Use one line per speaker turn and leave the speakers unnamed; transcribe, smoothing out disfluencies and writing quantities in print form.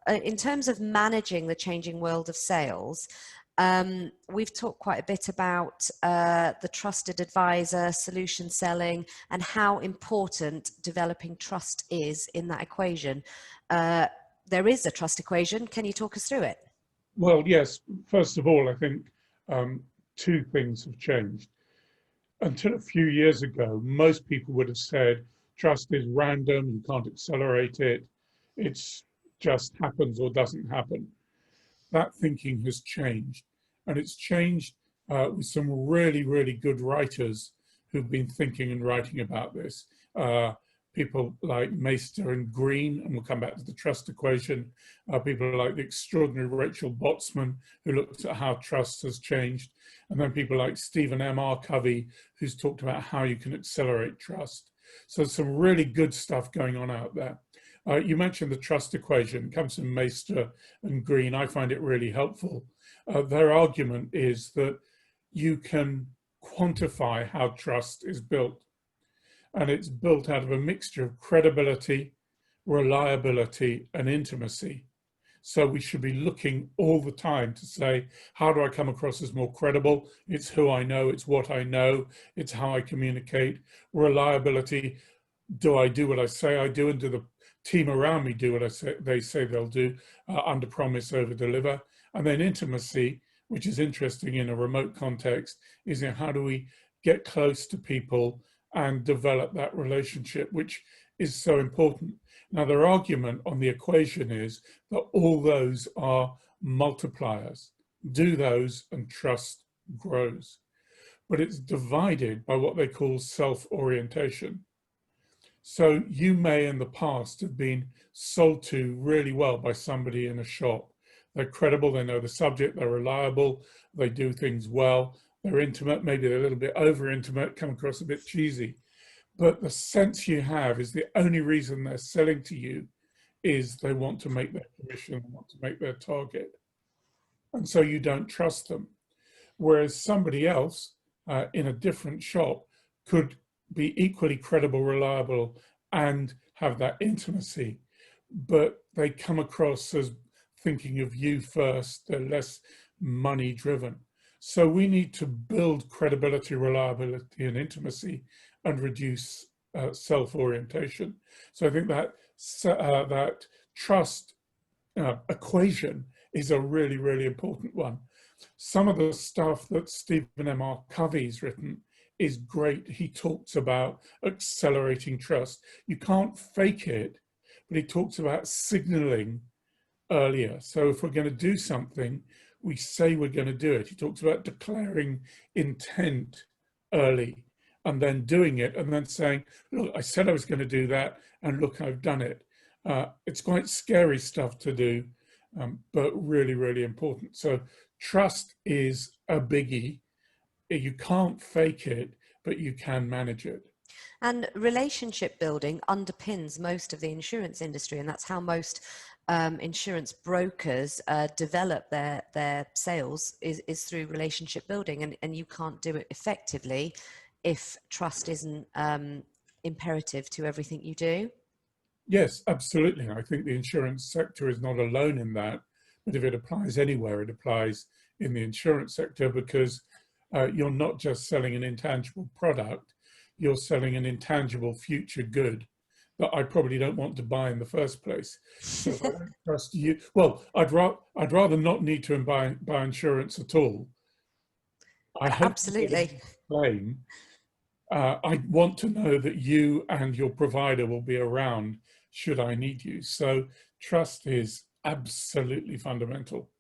in terms of managing the changing world of sales, we've talked quite a bit about the trusted advisor, solution selling, and how important developing trust is in that equation. There is a trust equation. Can you talk us through it?
Well, yes. First of all, I think two things have changed. Until a few years ago, most people would have said trust is random, you can't accelerate it, it's just happens or doesn't happen. That thinking has changed, and it's changed with some really, really good writers who've been thinking and writing about this. People like Meister and Green, and we'll come back to the trust equation. People like the extraordinary Rachel Botsman, who looks at how trust has changed. And then people like Stephen M. R. Covey, who's talked about how you can accelerate trust. So some really good stuff going on out there. You mentioned the trust equation. It comes from Meister and Green. I find it really helpful. Their argument is that you can quantify how trust is built. And it's built out of a mixture of credibility, reliability, and intimacy. So we should be looking all the time to say, how do I come across as more credible? It's who I know, it's what I know, it's how I communicate. Reliability, do I do what I say I do, and do the team around me do what they say they'll do? Under promise, over deliver. And then intimacy, which is interesting in a remote context, is how do we get close to people and develop that relationship, which is so important. Now, their argument on the equation is that all those are multipliers. Do those and trust grows. But it's divided by what they call self-orientation. So you may in the past have been sold to really well by somebody in a shop. They're credible, they know the subject, they're reliable, they do things well, they're intimate, maybe they're a little bit over intimate, come across a bit cheesy. But the sense you have is the only reason they're selling to you is they want to make their commission, want to make their target. And so you don't trust them. Whereas somebody else in a different shop could be equally credible, reliable, and have that intimacy, but they come across as thinking of you first, they're less money driven. So we need to build credibility, reliability, and intimacy and reduce self-orientation. So I think that that trust equation is a really, really important one. Some of the stuff that Stephen M. R. Covey's written is great. He talks about accelerating trust. You can't fake it, but he talks about signaling earlier. So if we're going to do something, we say we're going to do it. He talks about declaring intent early and then doing it and then saying, look, I said I was going to do that and look, I've done it. It's quite scary stuff to do, but really, really important. So trust is a biggie. You can't fake it, but you can manage it.
And relationship building underpins most of the insurance industry, and that's how most insurance brokers develop their sales is through relationship building, and you can't do it effectively if trust isn't imperative to everything you do.
Yes, absolutely. I think the insurance sector is not alone in that, but if it applies anywhere, it applies in the insurance sector, because you're not just selling an intangible product, you're selling an intangible future good that I probably don't want to buy in the first place. So if I don't trust you, well, I'd rather not need to buy insurance at all. I hope
Absolutely.
claim. I want to know that you and your provider will be around should I need you. So trust is absolutely fundamental.